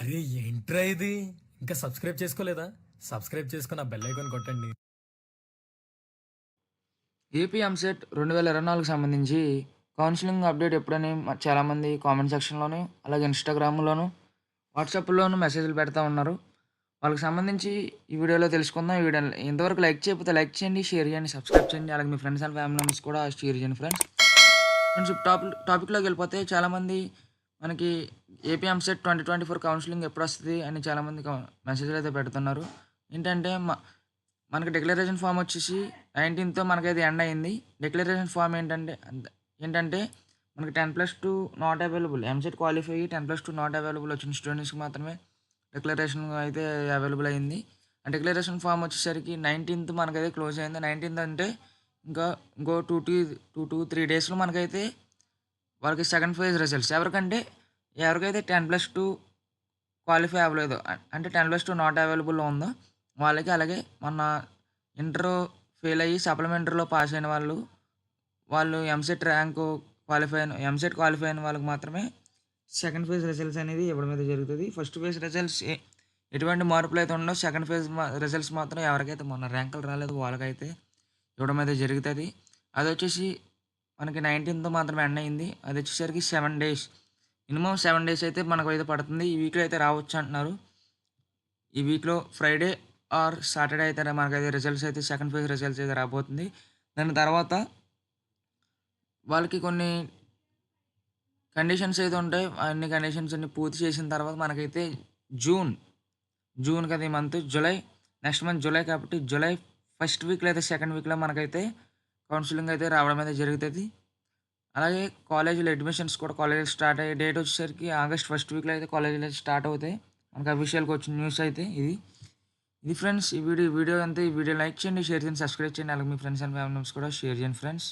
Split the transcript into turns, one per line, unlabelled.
అరే ఏంట్రా ఇది? ఇంకా సబ్స్క్రైబ్ చేసుకోలేదా? సబ్స్క్రైబ్ చేసుకొని ఆ బెల్ ఐకాన్ కొట్టండి.
ఏపీ ఎంసెట్ 2024కి సంబంధించి కౌన్సిలింగ్ అప్డేట్ ఎప్పుడని చాలామంది కామెంట్ సెక్షన్‌లోను, అలాగే ఇన్‌స్టాగ్రామ్‌లోను, వాట్సాప్‌లోను మెసేజ్‌లు పెడతా ఉన్నారు. వాళ్ళకి సంబంధించి ఈ వీడియోలో తెలుసుకుందాం. ఈ వీడియోని ఇంతవరకు లైక్ చేయకపోతే లైక్ చేయండి, షేర్ చేయండి, సబ్స్క్రైబ్ చేయండి. అలాగే మీ ఫ్రెండ్స్ అండ్ ఫ్యామిలీ మెంబర్స్ కూడా షేర్ చేయండి ఫ్రెండ్స్. ఫ్రెండ్స్ టాపిక్‌లోకి వెళ్ళిపోతే చాలామంది మనకి ఏపీ ఎంసెట్ 2024 కౌన్సిలింగ్ ఎప్పుడొస్తది అని చాలామంది మెసేజ్‌లు అయితే పెడుతున్నారు. ఏంటంటే మనకి డిక్లరేషన్ ఫామ్ వచ్చేసి 19తో మనకైతే ఎండ్ అయింది. డిక్లరేషన్ ఫామ్ ఏంటంటే మనకి 10+2 నాట్ అవైలబుల్ ఎంసెట్ క్వాలిఫై అయ్యి 10+2 నాట్ అవైలబుల్ వచ్చిన స్టూడెంట్స్‌కి మాత్రమే డిక్లరేషన్ అయితే అవైలబుల్ అయింది. ఆ డిక్లరేషన్ ఫామ్ వచ్చేసరికి 19థ్ మనకైతే క్లోజ్ అయింది. 19థ్ అంటే ఇంకా ఇంకో 2-3 డేస్‌లో మనకైతే వాళ్ళకి సెకండ్ ఫేజ్ రిజల్ట్స్ ఎవరికైతే 10+2 క్వాలిఫై అవ్వలేదు. అంటే 10+2 నాట్ అవైలబుల్‌లో ఉందో వాళ్ళకి, అలాగే మొన్న ఇంటర్ ఫెయిల్ అయ్యి సప్లిమెంటరీలో పాస్ అయిన వాళ్ళు ఎంసెట్ క్వాలిఫై అయిన వాళ్ళకి మాత్రమే సెకండ్ ఫేజ్ రిజల్ట్స్ అనేది ఇవ్వడం అయితే జరుగుతది. ఫస్ట్ ఫేజ్ రిజల్ట్స్ ఎటువంటి మార్పులైతే ఉండవు. సెకండ్ ఫేజ్ రిజల్ట్స్ మాత్రం ఎవరికైతే మొన్న ర్యాంకులు రాలేదో వాళ్ళకైతే ఇవ్వడం అయితే జరుగుతది. అదొచ్చేసి మనకి 19థ్ మాత్రమే ఎండ్ అయింది. అదొచ్చేసరికి 7 డేస్. మినిమమ్ 7 డేస్ అయితే మనకైతే పడుతుంది. ఈ వీక్‌లో అయితే రావచ్చు అంటున్నారు. ఈ వీక్‌లో ఫ్రైడే ఆర్ సాటర్డే అయితే మనకైతే రిజల్ట్స్ అయితే సెకండ్ ఫేజ్ రిజల్ట్స్ అయితే రాబోతుంది. దాని తర్వాత వాళ్ళకి కొన్ని కండిషన్స్ అయితే ఉంటాయి. అన్ని కండిషన్స్ అన్ని పూర్తి చేసిన తర్వాత మనకైతే జూన్, జూన్ కదా! ఈ month July, next month July కాబట్టి జూలై ఫస్ట్ వీక్ లేదా సెకండ్ వీక్‌లో మనకైతే కౌన్సిలింగ్ అయితే రావడం అయితే జరుగుతది. అలాగే కాలేజీలో అడ్మిషన్స్ కూడా కాలేజీలు స్టార్ట్ అయ్యే డేట్ వచ్చేసరికి ఆగస్ట్ ఫస్ట్ వీక్‌లో అయితే కాలేజీలు అయితే స్టార్ట్ అవుతాయి. మనకు అఫీషియల్‌గా వచ్చిన న్యూస్ అయితే ఇది. ఇది ఫ్రెండ్స్ ఈ వీడియో అంతే. ఈ వీడియో లైక్ చేయండి, షేర్ చేయండి, సబ్స్క్రైబ్ చేయండి. అలాగే మీ ఫ్రెండ్స్ అండ్ ఫ్యామిలీ మెంబర్స్ కూడా షేర్ చేయండి ఫ్రెండ్స్.